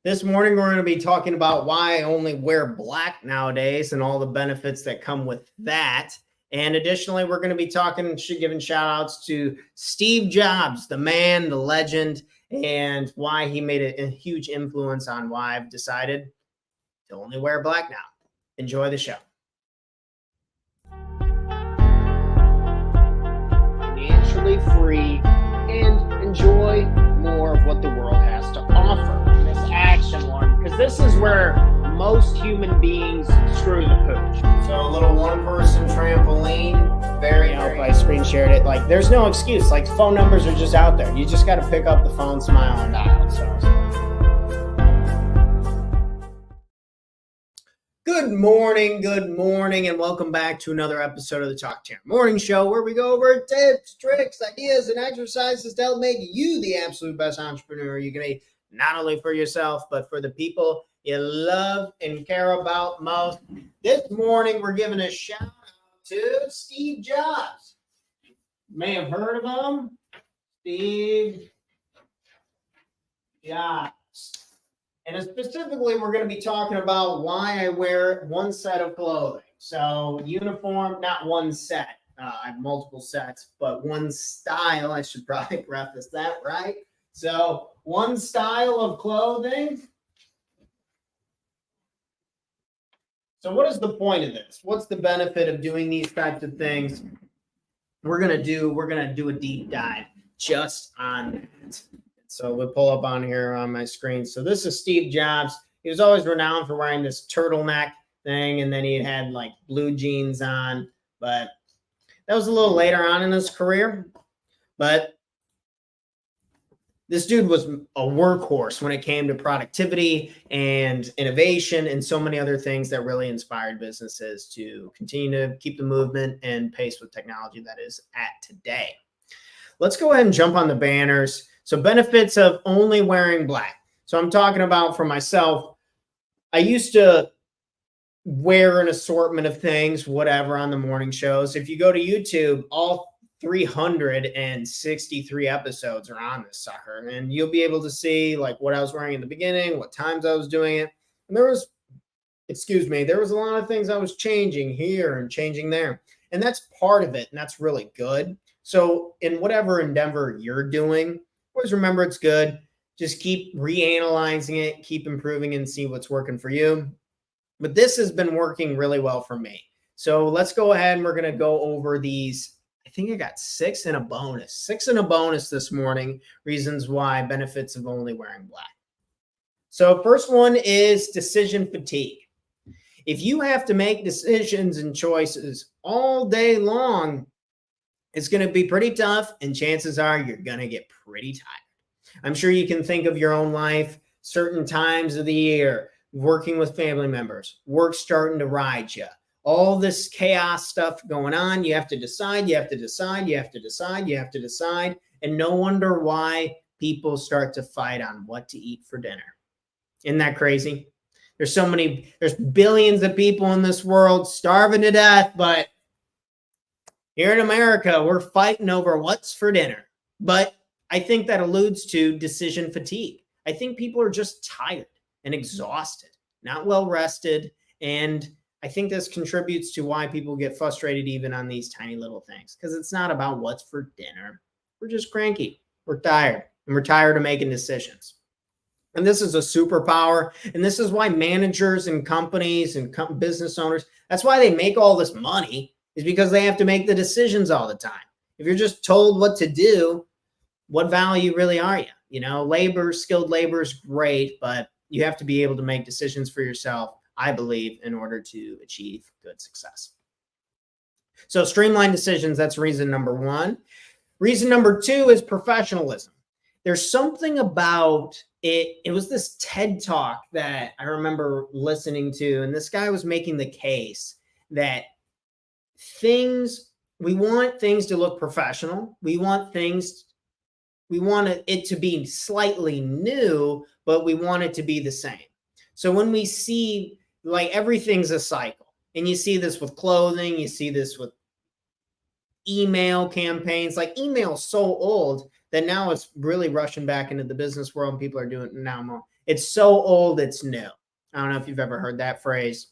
This morning, we're going to be talking about why I only wear black nowadays and all the benefits that come with that. And additionally, we're going to be giving shout outs to Steve Jobs, the man, the legend, and why he made a huge influence on why I've decided to only wear black now. Enjoy the show. Financially free and enjoy more of what the world has to offer in this action one, because this is where most human beings screw the pooch. So a little one-person trampoline, very If I screen shared it, like there's no excuse. Like phone numbers are just out there. You just got to pick up the phone, smile, and dial. So. Good morning, and welcome back to another episode of the Talk Tanner Morning Show, where we go over tips, tricks, ideas, and exercises to help make you the absolute best entrepreneur you can be, not only for yourself, but for the people you love and care about most. This morning, we're giving a shout out to Steve Jobs. You may have heard of him. Steve Jobs. And specifically, we're going to be talking about why I wear one set of clothing. So uniform, not one set. I have multiple sets, but one style. I should probably preface that, right? So one style of clothing. So what is the point of this? What's the benefit of doing these types of things? We're going to do a deep dive just on that. So we'll pull up on here on my screen. So this is Steve Jobs. He was always renowned for wearing this turtleneck thing, and then he had like blue jeans on. But that was a little later on in his career. But this dude was a workhorse when it came to productivity and innovation and so many other things that really inspired businesses to continue to keep the movement and pace with technology that is at today. Let's go ahead and jump on the banners. So benefits of only wearing black. So I'm talking about for myself, I used to wear an assortment of things, whatever, on the morning shows. If you go to YouTube, all 363 episodes are on this sucker. And you'll be able to see like what I was wearing in the beginning, what times I was doing it. And there was a lot of things I was changing here and changing there. And that's part of it. And that's really good. So in whatever endeavor you're doing, always remember it's good. Just keep reanalyzing it, keep improving and see what's working for you. But this has been working really well for me. So let's go ahead and we're going to go over these. I think I got 6 and a bonus. 6 and a bonus this morning. Reasons why, benefits of only wearing black. So first one is decision fatigue. If you have to make decisions and choices all day long, it's going to be pretty tough, and chances are you're going to get pretty tired. I'm sure you can think of your own life, certain times of the year, working with family members, work starting to ride you, all this chaos stuff going on. You have to decide, and no wonder why people start to fight on what to eat for dinner. Isn't that crazy? There's billions of people in this world starving to death, but here in America, we're fighting over what's for dinner. But I think that alludes to decision fatigue. I think people are just tired and exhausted, not well rested. And I think this contributes to why people get frustrated even on these tiny little things, because it's not about what's for dinner. We're just cranky. We're tired, and we're tired of making decisions. And this is a superpower. And this is why managers and companies and business owners, that's why they make all this money, is because they have to make the decisions all the time. If you're just told what to do, what value really are you? You know, skilled labor is great, but you have to be able to make decisions for yourself, I believe, in order to achieve good success. So streamlined decisions, that's reason number 1. Reason number 2 is professionalism. There's something about it. It was this TED Talk that I remember listening to, and this guy was making the case that we want things to look professional. We want it to be slightly new, but we want it to be the same. So when we see, like, everything's a cycle, and you see this with clothing, you see this with email campaigns. Like, email's so old that now it's really rushing back into the business world, and people are doing it now more. It's so old, it's new. I don't know if you've ever heard that phrase,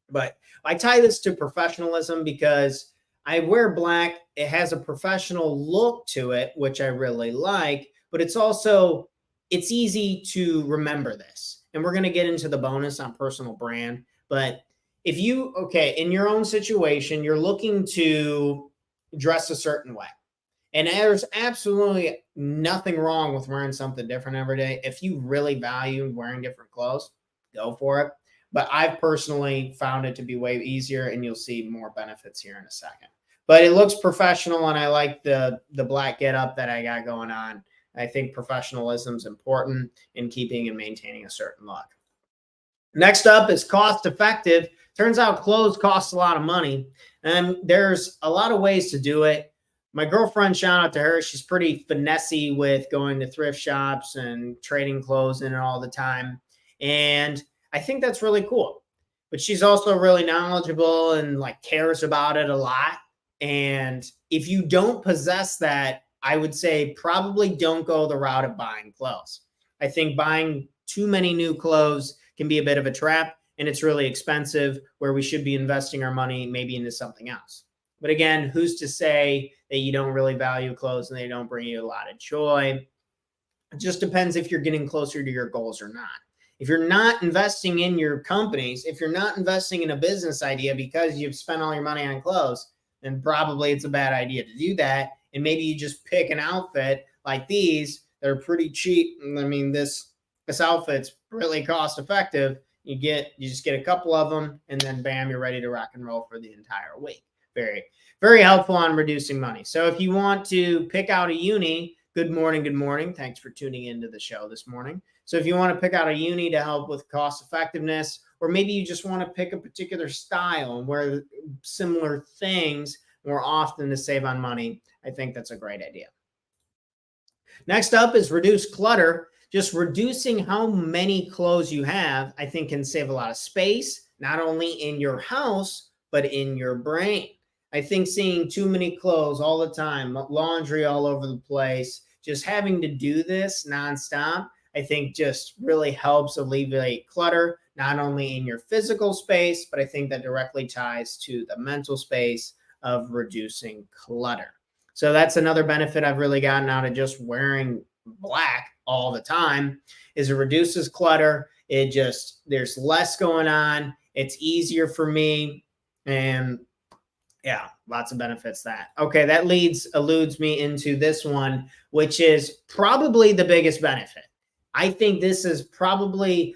but I tie this to professionalism because I wear black. It has a professional look to it, which I really like, but it's easy to remember this. And we're going to get into the bonus on personal brand. But if in your own situation, you're looking to dress a certain way. And there's absolutely nothing wrong with wearing something different every day. If you really value wearing different clothes, go for it. But I've personally found it to be way easier, and you'll see more benefits here in a second. But it looks professional, and I like the black getup that I got going on. I think professionalism is important in keeping and maintaining a certain look. Next up is cost effective. Turns out clothes cost a lot of money, and there's a lot of ways to do it. My girlfriend, shout out to her, she's pretty finessey with going to thrift shops and trading clothes in it all the time. And I think that's really cool. But she's also really knowledgeable and like cares about it a lot. And if you don't possess that, I would say probably don't go the route of buying clothes. I think buying too many new clothes can be a bit of a trap, and it's really expensive, where we should be investing our money maybe into something else. But again, who's to say that you don't really value clothes and they don't bring you a lot of joy? It just depends if you're getting closer to your goals or not. If you're not investing in your companies, if you're not investing in a business idea because you've spent all your money on clothes, then probably it's a bad idea to do that. And maybe you just pick an outfit like these that are pretty cheap. I mean, this outfit's really cost effective. You just get a couple of them, and then bam, you're ready to rock and roll for the entire week. Very, very helpful on reducing money. So if you want to pick out a uni, good morning, good morning. Thanks for tuning into the show this morning. So if you want to pick out a uni to help with cost effectiveness, or maybe you just want to pick a particular style and wear similar things more often to save on money, I think that's a great idea. Next up is reduce clutter. Just reducing how many clothes you have, I think, can save a lot of space, not only in your house, but in your brain. I think seeing too many clothes all the time, laundry all over the place, just having to do this nonstop, I think just really helps alleviate clutter, not only in your physical space, but I think that directly ties to the mental space of reducing clutter. So that's another benefit I've really gotten out of just wearing black all the time, is it reduces clutter. There's less going on. It's easier for me. And yeah, lots of benefits that. Okay, that alludes me into this one, which is probably the biggest benefit. I think this is probably,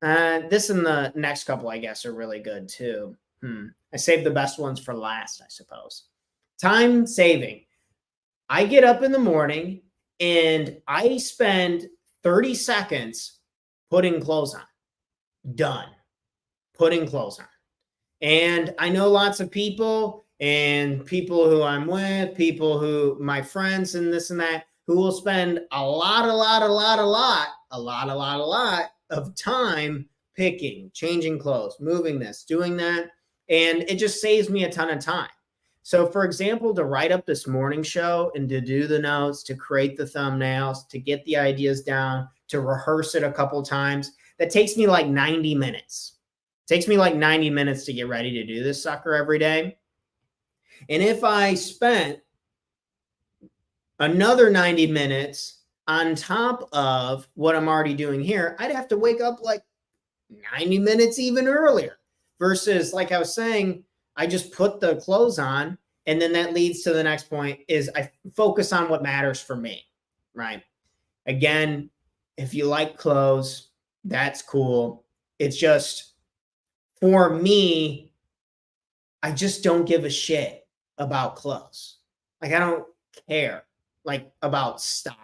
this and the next couple, I guess, are really good too. I saved the best ones for last, I suppose. Time saving. I get up in the morning and I spend 30 seconds putting clothes on. Done. Putting clothes on. And I know lots of people and people who I'm with, my friends and this and that, who will spend a lot of time picking, changing clothes, moving this, doing that. And it just saves me a ton of time. So for example, to write up this morning show and to do the notes, to create the thumbnails, to get the ideas down, to rehearse it a couple times, that takes me like 90 minutes. It takes me like 90 minutes to get ready to do this sucker every day. And if I spent another 90 minutes on top of what I'm already doing here, I'd have to wake up like 90 minutes even earlier. Versus, like I was saying, I just put the clothes on, and then that leads to the next point is I focus on what matters for me, right? Again, if you like clothes, that's cool. It's just, for me, I just don't give a shit about clothes. Like, I don't care like about style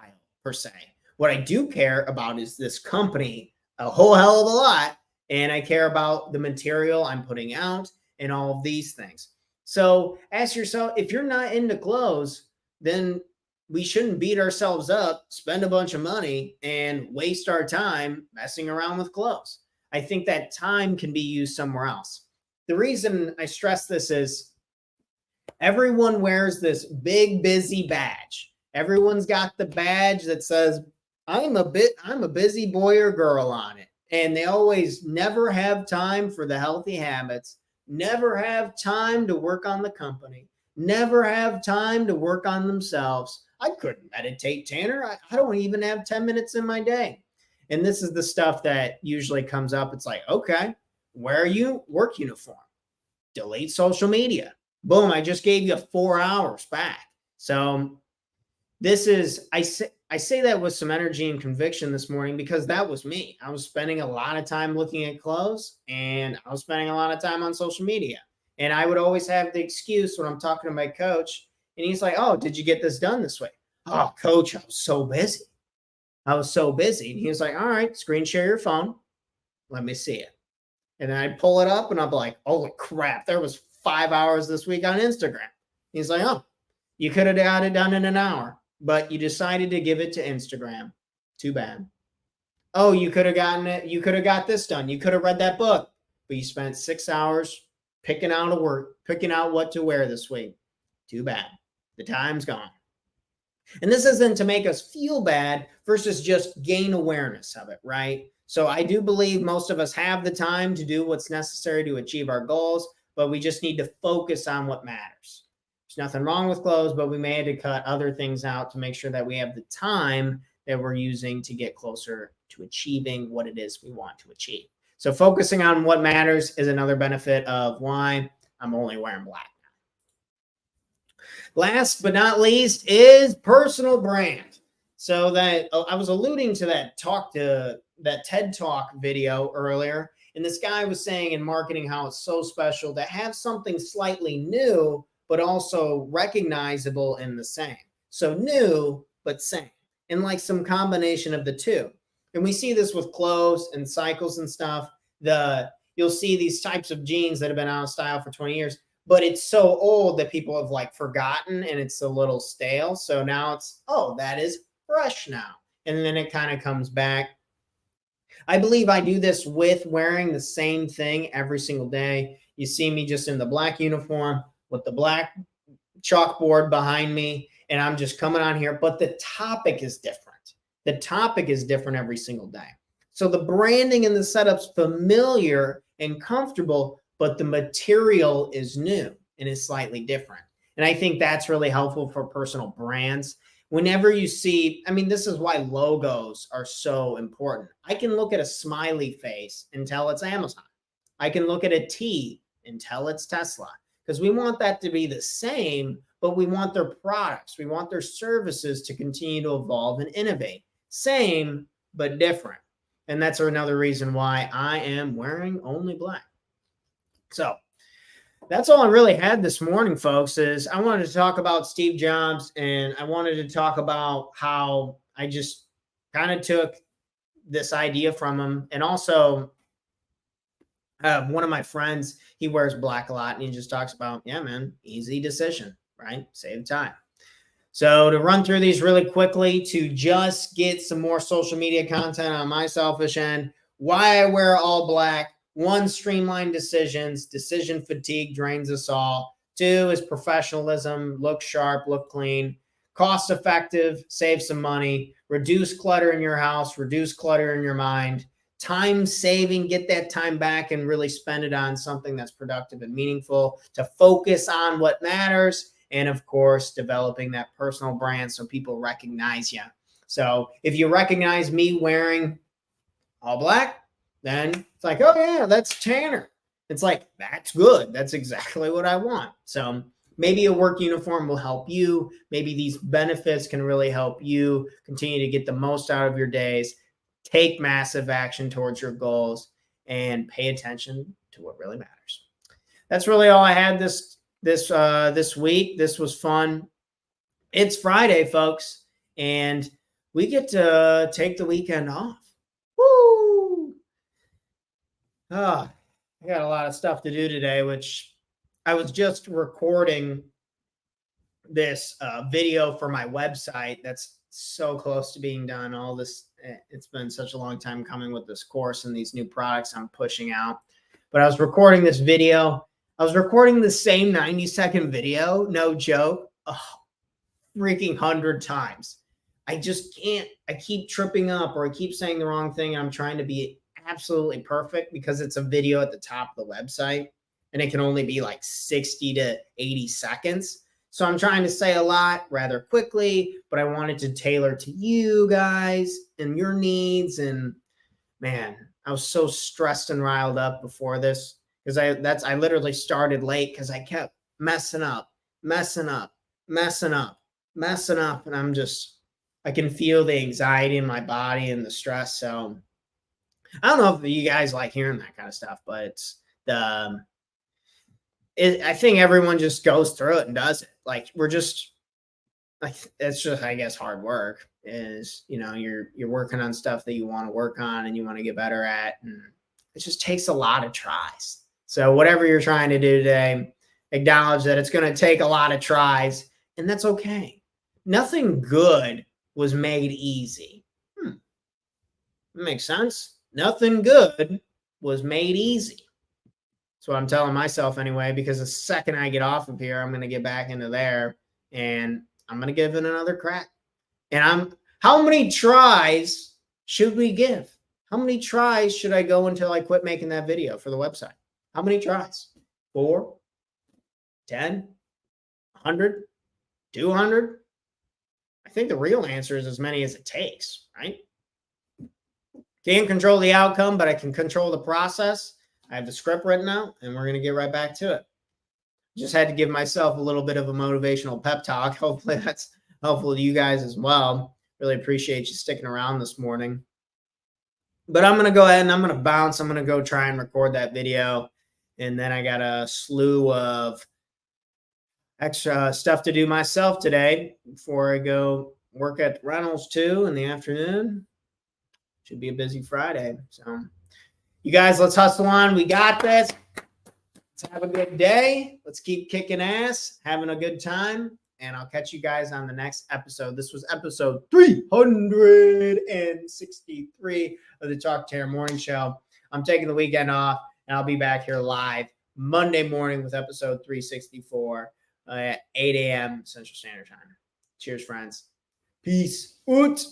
per se. What I do care about is this company a whole hell of a lot. And I care about the material I'm putting out and all of these things. So ask yourself, if you're not into clothes, then we shouldn't beat ourselves up, spend a bunch of money, and waste our time messing around with clothes. I think that time can be used somewhere else. The reason I stress this is everyone wears this big, busy badge. Everyone's got the badge that says, I'm a busy boy or girl on it. And they always never have time for the healthy habits, never have time to work on the company, never have time to work on themselves. I couldn't meditate, Tanner. I don't even have 10 minutes in my day. And this is the stuff that usually comes up. It's like, okay, wear you work uniform, delete social media. Boom, I just gave you 4 hours back. So this is, I say that with some energy and conviction this morning because that was me. I was spending a lot of time looking at clothes and I was spending a lot of time on social media. And I would always have the excuse when I'm talking to my coach and he's like, oh, did you get this done this way? Oh, coach, I was so busy. And he was like, all right, screen share your phone. Let me see it. And then I'd pull it up and I'd be like, holy crap, there was 5 hours this week on Instagram. He's like, oh, you could have got it done in an hour, but you decided to give it to Instagram. Too bad. Oh, you could have gotten it. You could have got this done. You could have read that book, but you spent 6 hours picking out what to wear this week. Too bad. The time's gone. And this isn't to make us feel bad versus just gain awareness of it, right? So I do believe most of us have the time to do what's necessary to achieve our goals, but we just need to focus on what matters. There's nothing wrong with clothes, but we may have to cut other things out to make sure that we have the time that we're using to get closer to achieving what it is we want to achieve. So focusing on what matters is another benefit of why I'm only wearing black. Last but not least is personal brand. So that I was alluding to that TED Talk video earlier. And this guy was saying in marketing how it's so special to have something slightly new, but also recognizable in the same. So new, but same. And like some combination of the two. And we see this with clothes and cycles and stuff. You'll see these types of jeans that have been out of style for 20 years. But it's so old that people have like forgotten and it's a little stale. So now it's, oh, that is fresh now. And then it kind of comes back. I believe I do this with wearing the same thing every single day. You see me just in the black uniform with the black chalkboard behind me, and I'm just coming on here. But the topic is different. The topic is different every single day. So the branding and the setup's familiar and comfortable, but the material is new and is slightly different. And I think that's really helpful for personal brands. Whenever you see, I mean, this is why logos are so important. I can look at a smiley face and tell it's Amazon. I can look at a T and tell it's Tesla, because we want that to be the same, but we want their products, we want their services to continue to evolve and innovate. Same, but different. And that's another reason why I am wearing only black. So that's all I really had this morning, folks, is I wanted to talk about Steve Jobs, and I wanted to talk about how I just kind of took this idea from him. And also one of my friends, he wears black a lot, and he just talks about, yeah, man, easy decision, right? Save time. So to run through these really quickly, to just get some more social media content on my selfish end, why I wear all black. 1, streamlined decisions. Decision fatigue drains us all. 2 is professionalism. Look sharp, look clean. Cost effective, save some money. Reduce clutter in your house. Reduce clutter in your mind. Time saving, get that time back and really spend it on something that's productive and meaningful. To focus on what matters. And of course, developing that personal brand so people recognize you. So if you recognize me wearing all black, then it's like, oh yeah, that's Tanner. It's like, that's good. That's exactly what I want. So maybe a work uniform will help you. Maybe these benefits can really help you continue to get the most out of your days, take massive action towards your goals, and pay attention to what really matters. That's really all I had this week. This was fun. It's Friday, folks, and we get to take the weekend off. Woo! I got a lot of stuff to do today, which I was just recording this video for my website that's so close to being done. All this, it's been such a long time coming with this course and these new products I'm pushing out. But I was recording this video. I was recording the same 90-second video, no joke, freaking 100 times. I just can't. I keep tripping up or I keep saying the wrong thing. I'm trying to be absolutely perfect because it's a video at the top of the website and it can only be like 60 to 80 seconds. So I'm trying to say a lot rather quickly, but I wanted to tailor to you guys and your needs. And man, I was so stressed and riled up before this because I literally started late because I kept messing up. And I can feel the anxiety in my body and the stress. So I don't know if you guys like hearing that kind of stuff, but I think everyone just goes through it and does it. Like it's just, I guess, hard work is, you're working on stuff that you want to work on and you want to get better at. And it just takes a lot of tries. So whatever you're trying to do today, acknowledge that it's going to take a lot of tries, and that's okay. Nothing good was made easy. Makes sense. Nothing good was made easy. That's what I'm telling myself anyway, because the second I get off of here, I'm going to get back into there and I'm going to give it another crack. And how many tries should we give? How many tries should I go until I quit making that video for the website? How many tries? 4, 10, 100, 200? I think the real answer is as many as it takes, right? Can't control the outcome, but I can control the process. I have the script written out, and we're going to get right back to it. Just had to give myself a little bit of a motivational pep talk. Hopefully that's helpful to you guys as well. Really appreciate you sticking around this morning. But I'm going to go ahead and I'm going to bounce. I'm going to go try and record that video. And then I got a slew of extra stuff to do myself today before I go work at Reynolds 2 in the afternoon. Should be a busy Friday. So you guys, let's hustle on. We got this. Let's have a good day. Let's keep kicking ass, having a good time. And I'll catch you guys on the next episode. This was episode 363 of the Talk Terror Morning Show. I'm taking the weekend off, and I'll be back here live Monday morning with episode 364 at 8 a.m. Central Standard Time. Cheers, friends. Peace out.